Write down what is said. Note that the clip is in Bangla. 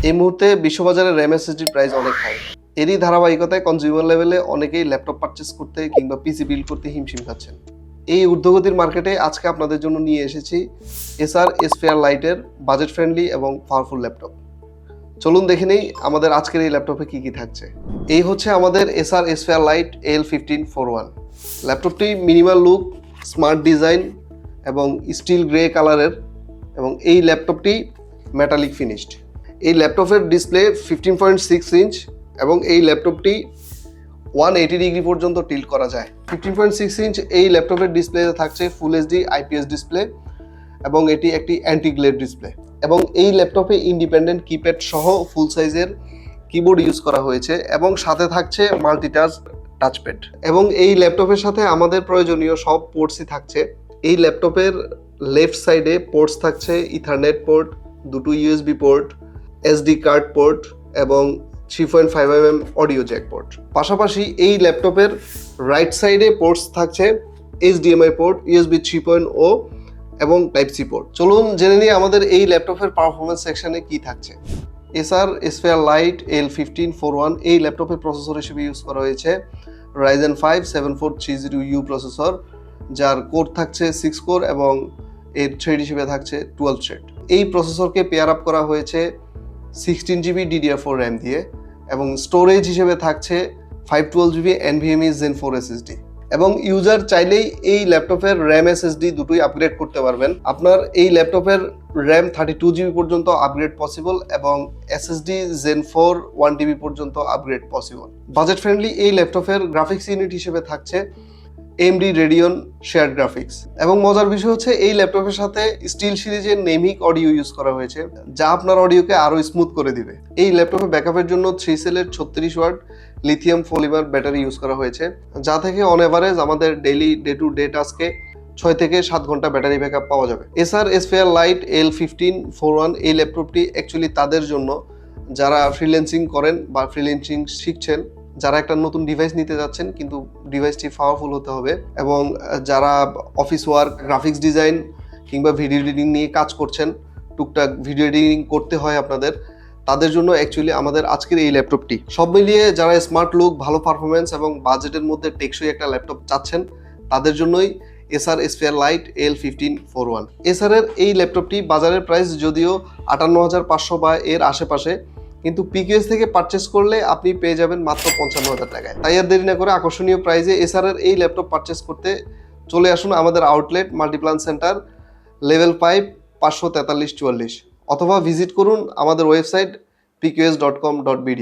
এই মুহূর্তে বিশ্ববাজারে র্যাম এসএসডির প্রাইস অনেক হাই। এরই ধারাবাহিকতায় কনজিউমার লেভেলে অনেকেই ল্যাপটপ পারচেস করতে কিংবা পিসি বিল্ড করতে হিমশিম খাচ্ছেন। এই ঊর্ধ্বগতির মার্কেটে আজকে আপনাদের জন্য নিয়ে এসেছি এসার এসফেয়ার লাইটের বাজেট ফ্রেন্ডলি এবং পাওয়ারফুল ল্যাপটপ। চলুন দেখে নেই আমাদের আজকের এই ল্যাপটপে কি কি থাকছে। এই হচ্ছে আমাদের এসার এসফেয়ার লাইট AL1541। ল্যাপটপটি মিনিমাল লুক, স্মার্ট ডিজাইন এবং স্টিল গ্রে কালারের, এবং এই ল্যাপটপটি মেটালিক ফিনিশড। এই ল্যাপটপের ডিসপ্লে 15.6 ইঞ্চ এবং এই ল্যাপটপটি 180 ডিগ্রি পর্যন্ত টিল্ট করা যায়। 15.6 ইঞ্চ এই ল্যাপটপের ডিসপ্লেতে থাকছে ফুল এইচডি IPS ডিসপ্লে এবং এটি একটি অ্যান্টি গ্লের ডিসপ্লে, এবং এই ল্যাপটপে ইন্ডিপেন্ডেন্ট কিপ্যাড সহ ফুল সাইজের কিবোর্ড ইউজ করা হয়েছে এবং সাথে থাকছে মাল্টিটাচ টাচপ্যাড। এবং এই ল্যাপটপের সাথে আমাদের প্রয়োজনীয় সব পোর্টসই থাকছে। এই ল্যাপটপের লেফট সাইডে পোর্টস থাকছে ইথারনেট পোর্ট, দুটো USB port, SD card port এবং 3.5mm অডিও জ্যাক পোর্ট। পাশাপাশি এই ল্যাপটপের রাইট সাইডে পোর্টস থাকছে HDMI পোর্ট, USB 3.0 এবং Type-C পোর্ট। চলুন জেনে নিই আমাদের এই ল্যাপটপের পারফরমেন্স সেকশনে কি থাকছে। এসার এসফেয়ার লাইট AL1541 এই ল্যাপটপের প্রসেসর হিসেবে ইউজ করা হয়েছে Ryzen 5 7430U প্রসেসর, যার কোর থাকছে 6 কোর এবং এর থ্রেড হিসেবে থাকছে 12 থ্রেড। এই প্রসেসরকে পেয়ার আপ করা হয়েছে 16GB DDR4 র্যাম দিয়ে, এবং স্টোরেজ হিসেবে থাকছে 512GB NVMe Zen 4 SSD। এবং ইউজার চাইলেই এই ল্যাপটপের র্যাম SSD দুটোই আপগ্রেড করতে পারবেন। আপনার এই ল্যাপটপের র্যাম 32GB পর্যন্ত আপগ্রেড পসিবল এবং SSD Zen 4 1TB পর্যন্ত আপগ্রেড পসিবল। বাজেট ফ্রেন্ডলি এই ল্যাপটপের গ্রাফিক্স ইউনিট হিসেবে থাকছে AMD Radeon শেয়ার গ্রাফিক্স। এবং মজার বিষয় হচ্ছে এই ল্যাপটপের সাথে স্টিল সিরিজের নেমিক অডিও ইউজ করা হয়েছে, যা আপনার অডিওকে আরো স্মুথ করে দিবে। এই ল্যাপটপে ব্যাকআপের জন্য 3 সেলের 36 watt lithium polymer battery use করা হয়েছে, যা থেকে অন এভারেজ আমাদের ডেইলি ডে টু ডে টাস্কে 6 থেকে 7 ঘন্টা ব্যাটারি ব্যাকআপ পাওয়া যাবে। এসার এসফেয়ার লাইট AL1541 এই ল্যাপটপটি অ্যাকচুয়ালি তাদের জন্য যারা ফ্রিল্যান্সিং করেন বা ফ্রিল্যান্সিং শিখছেন, যারা একটা নতুন ডিভাইস নিতে যাচ্ছেন কিন্তু ডিভাইসটি পাওয়ারফুল হতে হবে, এবং যারা অফিস ওয়ার্ক, গ্রাফিক্স ডিজাইন কিংবা ভিডিও এডিটিং নিয়ে কাজ করছেন, টুকটাক ভিডিও এডিটিং করতে হয় আপনাদের, তাদের জন্য অ্যাকচুয়ালি আমাদের আজকের এই ল্যাপটপটি। সব মিলিয়ে যারা স্মার্ট লুক, ভালো পারফরমেন্স এবং বাজেটের মধ্যে টেকসই একটা ল্যাপটপ চাচ্ছেন, তাদের জন্যই এসার এসফেয়ার লাইট AL1541। এসারের এই ল্যাপটপটি বাজারের প্রাইস যদিও 58,500 বা এর আশেপাশে, কিন্তু PQS থেকে পারচেস করলে আপনি পেয়ে যাবেন মাত্র 55,000 টাকায়। তাই আর দেরি না করে আকর্ষণীয় প্রাইসে এসারের এই ল্যাপটপ পারচেস করতে চলে আসুন আমাদের আউটলেট মাল্টিপ্লান সেন্টার, লেভেল 5, 543-44, অথবা ভিজিট করুন আমাদের ওয়েবসাইট pqs.com.bd।